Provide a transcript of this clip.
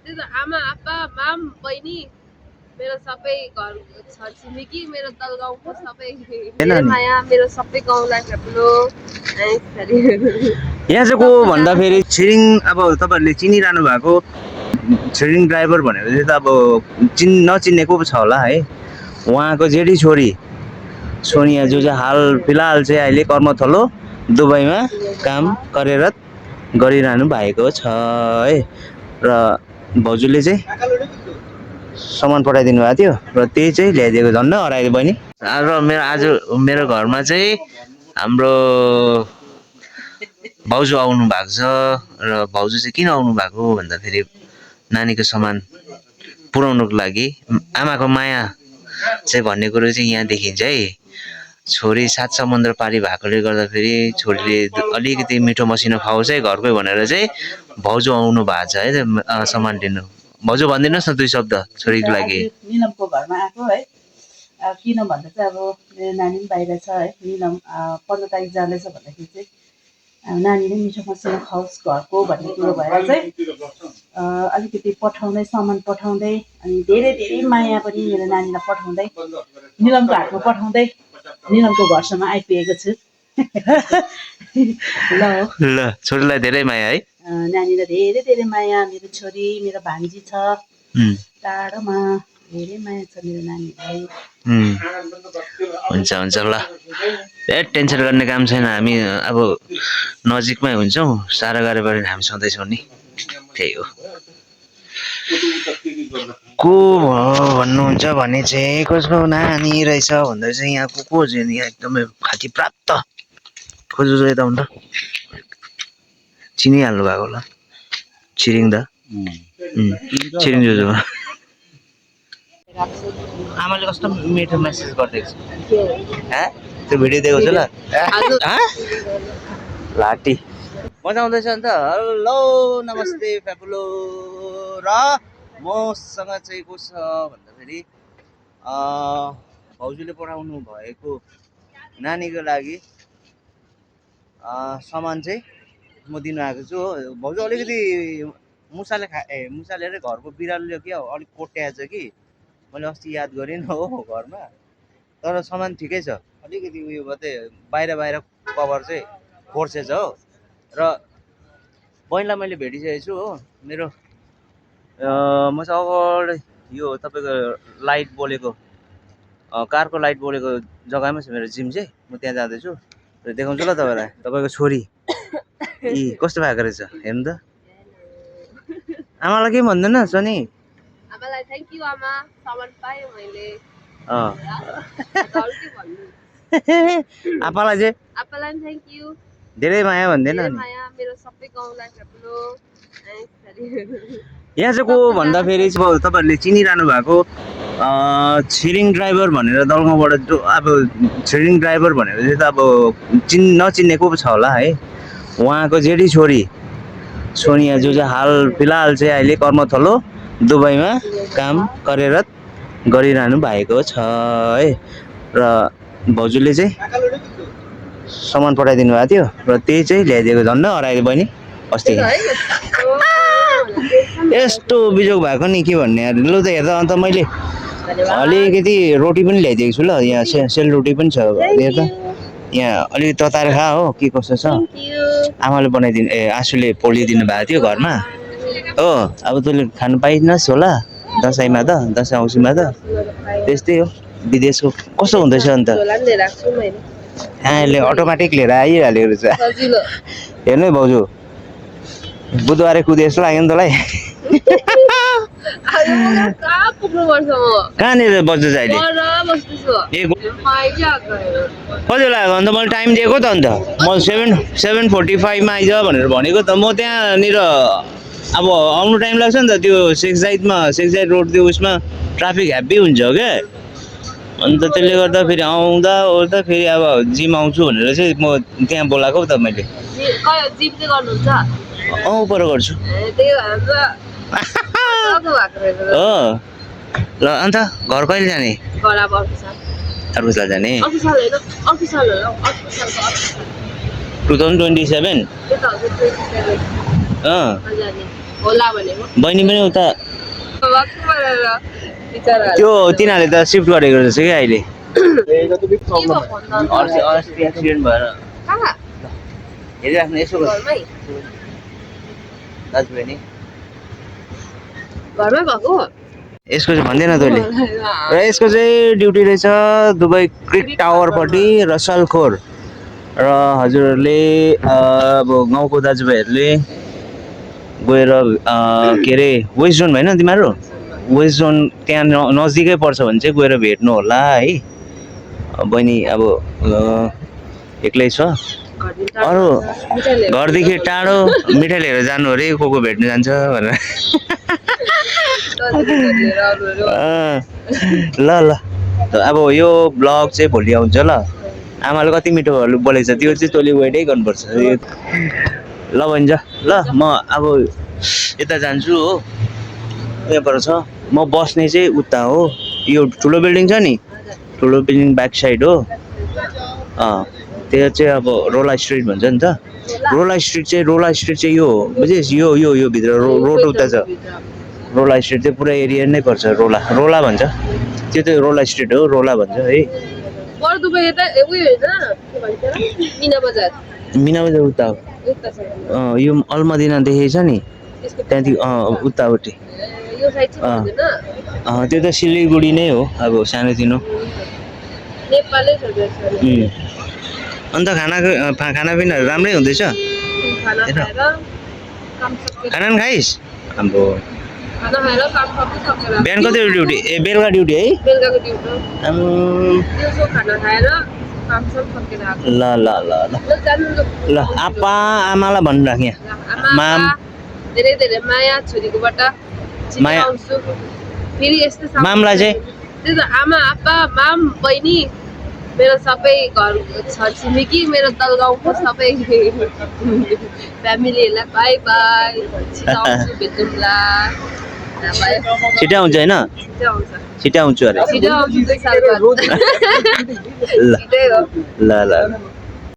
त्यही त आमा आप्पा माम बहिनी मेरो सबै घर छरछिमेकी मेरो तल गाउँको सबै धेरै माया मेरो सबै गाउँलाई ठुलो यहाँ चाहिँ को भन्दाखेरि छिरिङ अब तपाईँहरूले चिनिरहनु भएको छिरिङ ड्राइभर भनेर चाहिँ त अब नचिन्ने को छ होला है। उहाँको जेठी छोरी सोनिया जो चाहिँ हाल फिलहाल चाहिँ अहिले कर्मथलो दुबईमा काम कार्यरत गरिरहनु भएको छ है। र भाउजूले चाहिँ सामान पठाइदिनु भएको थियो र त्यही चाहिँ ल्याइदिएको झन्डै हरायो बहिनी। र मेरो घरमा चाहिँ हाम्रो भाउजू आउनु भएको छ र भाउजू चाहिँ किन आउनु भएको भन्दाखेरि नानीको सामान पुर्याउनुको लागि। आमाको माया चाहिँ भन्ने कुरो चाहिँ यहाँ देखिन्छ है। छोरी 7 समुद्र पारी भएकोले गर्दाखेरि छोरीले अलिकति मिठो मसिनो खाओस् है घरकै भनेर चाहिँ भाउजू आउनु भएको छ है सामान लिनु। भाउजू भनिदिनुहोस् न 2 शब्द छोरीको लागि। निलमको घरमा आएको है। किन भन्दा चाहिँ अब मेरो नानी पनि बाहिर छ है। निलम 15 तारिक जाँदैछ भन्दाखेरि चाहिँ नानीले मिठो मसिनो खाओस् घरको भन्ने कुरो भएर चाहिँ अलिकति पठाउँदै सामान पठाउँदै अनि धेरै धेरै माया पनि मेरो नानीलाई पठाउँदै निलमको हातमा पठाउँदै निलमको घरसम्म आइपुगेको छु। ल छोरीलाई धेरै माया है। नानीलाई धेरै धेरै माया। मेरो छोरी मेरो भान्जी छ टाढोमा। धेरै माया छ मेरो नानीलाई। हुन्छ हुन्छ ल टेन्सन गर्ने काम छैन। हामी अब नजिकमै हुन्छौँ। साह्रो गाह्रो पऱ्यो हामी सधैँ छौँ नि। त्यही हो। को भन्नुहुन्छ भने चाहिँ कसको नानी रहेछ भन्दा चाहिँ यहाँ को चाहिँ यहाँ एकदमै ख्याति प्राप्त खोजु यता हुन्छ चिनिहाल्नु भएको होला छिरिङ दा छिरिङ जोजो। आमाले कस्तो मिठो मेसेज गरिदिएको छ त्यो भिडियो दिएको छ ल लाटी मजा आउँदैछ नि त। हेलो नमस्ते फ्यापुलो। र मसँग चाहिँ को छ भन्दाखेरि भाउजूले पठाउनु भएको नानीको लागि सामान चाहिँ म दिनु आएको छु। भाउजू अलिकति मुसाले मुसाले घरको बिरालोले क्या अलिक कोट्याएछ कि मैले अस्ति याद गरेँ हो घरमा। तर सामान ठिकै छ अलिकति उयो मात्रै बाहिर कभर चाहिँ फोर्सेछ हो। र बहिनीलाई मैले भेटिसकेको छु हो। मेरो म चाहिँ अगाडि यो तपाईँको लाइट बोलेको कारको लाइट बोलेको जग्गामै छ मेरो जिम चाहिँ। म त्यहाँ जाँदैछु र देखाउँछु ल तपाईँलाई। तपाईँको छोरी कस्तो भएको रहेछ हेर्नु त। आमालाई के भन्दैन सनी? आमालाई थ्याङ्क यू आमा सामान पाएँ मैले। आपालाई चाहिँ आपालाई थ्याङ्क यू धेरै माया भन्दैन नि। मेरो सबै गाउँलाई ठुलो। यहाँ चाहिँ को भन्दाखेरि तपाईँहरूले चिनिरहनु भएको छिरिङ ड्राइभर भनेर दलगाउँबाट जो अब छिरिङ ड्राइभर भनेर चाहिँ त अब नचिन्ने को छ होला है। उहाँको जेठी छोरी सोनिया जो चाहिँ हाल फिलहाल चाहिँ अहिले कर्मथलो दुबईमा काम कार्यरत गरिरहनु भएको छ है। र भाउजूले चाहिँ सामान पठाइदिनु भएको थियो र त्यही चाहिँ ल्याइदिएको झन्डै हरायो बहिनी अस्ति। यस्तो बिजोग भएको नि के भन्ने यार। लु त हेर्दा अन्त मैले अलिकति रोटी पनि ल्याइदिएको छु ल। यहाँ सेलरोटी पनि छ हेर्दा। यहाँ अलिकति तताएर खा हो के कस्तो छ। आमाले बनाइदिनु आँसुले पोलिदिनु भएको थियो घरमा हो। अब तैँले खानु पाइनस् होला दसैँमा त दसैँ औँसीमा त त्यस्तै हो। विदेशको कस्तो हुँदैछ अन्त? यसले अटोमेटिक लिएर आइहाल्यो रहेछ। हेर्नु है भाउजू बुधबारे कुदे जस्तो लाग्यो नि तँलाई। कहाँनिर बस्दैछ अहिले? कति लाग्यो अन्त? मैले टाइम दिएको त अन्त म 7:45 आइज भनेर भनेको त। म त्यहाँनिर अब आउनु टाइम लाग्छ नि त। त्यो शेख जायद रोड त्यो उसमा ट्राफिक हेभी हुन्छ क्या। अन्त त्यसले गर्दा फेरि आउँदा ओर्दा फेरि अब जिम आउँछु भनेर चाहिँ म त्यहाँ बोलाएको त मैले। पर गर्छु हो। ल अन्त घर कहिले जाने? अर्को साल जाने 2027? होला भनेको बहिनी पनि उता वाक्क गरेर बिचरा त्यो तिनीहरूले त सिफ्ट गरेको रहेछ क्या अहिले के भयो फोन अस्ति एक्सिडेन्ट भएर कहाँ हेरिराख्नु यसो घरमै दाजुबहिनी घरमै भएको यसको चाहिँ भन्दैन तैँले र यसको चाहिँ ड्युटी रहेछ दुबई क्रिक टावरपट्टि रसलखोर र हजुरहरूले अब गाउँको दाजुभाइहरूले गएर के अरे वेस्ट जोन भएन तिमीहरू वेस्ट जोन त्यहाँ नजिकै पर्छ भने चाहिँ गएर भेट्नु होला है बहिनी अब एक्लै छ अरू घरदेखि टाढो मिठाई लिएर जानु अरे को भेट्नु जान्छ भनेर ल ल अब यो ब्लग चाहिँ भोलि आउँछ ल आमाले कति मिठोहरू बोलेको छ त्यो चाहिँ तैँले वेटै गर्नुपर्छ ल भन्छ ल म अब यता जान्छु हो यहाँबाट छ म बस्ने चाहिँ उता हो यो ठुलो बिल्डिङ छ नि ठुलो बिल्डिङ ब्याक साइड हो त्यो चाहिँ अब रोला स्ट्रिट भन्छ नि त रोला स्ट्रिट चाहिँ यो हो बुझिस् यो भित्र रोड उता छ रोला स्ट्रिट चाहिँ पुरा एरिया नै पर्छ रोला भन्छ त्यो चाहिँ रोला स्ट्रिट हो रोला भन्छ है पर दुबई यता उयो होइन के भन्छ मिना बजार उता हो उता छ यो अलमदिना देखेको छ नि त्यहाँदेखि उतापट्टि यो साइड चाहिँ भन्दैन त्यो त सिलगढी नै हो अब सानोतिनो नेपालै छ त्यसमा अन्त खानापिनाहरू राम्रै हुँदैछ खाना खाएर काम सकेर खाना पनि खाइस् अब खाना खाएर काम सकेर बिहान कति ड्युटी बेलुका ड्युटी है बेलुकाको ड्युटी दिउँसो खाना खाएर काम सकेर आएको ल ल ल ल जानु ल आप्पा आमालाई भन्नु राख यहाँ माम धेरै धेरै माया छोरीकोबाट माया। आउँछु फेरि यस्तो मामलाई चाहिँ त्यही त आमा आप्पा माम बहिनी मेरो सबै घर छरछिमेकी मेरो दलगाउँको सबै फ्यामिलीहरूलाई बाई बाई छिटो आउँछु भेटौँला बाई छिटै आउँछ होइन छिटो आउँछ छिटै आउँछु अरे छिटो आउँछु 2 साल बाद ल छिटै हो ल ल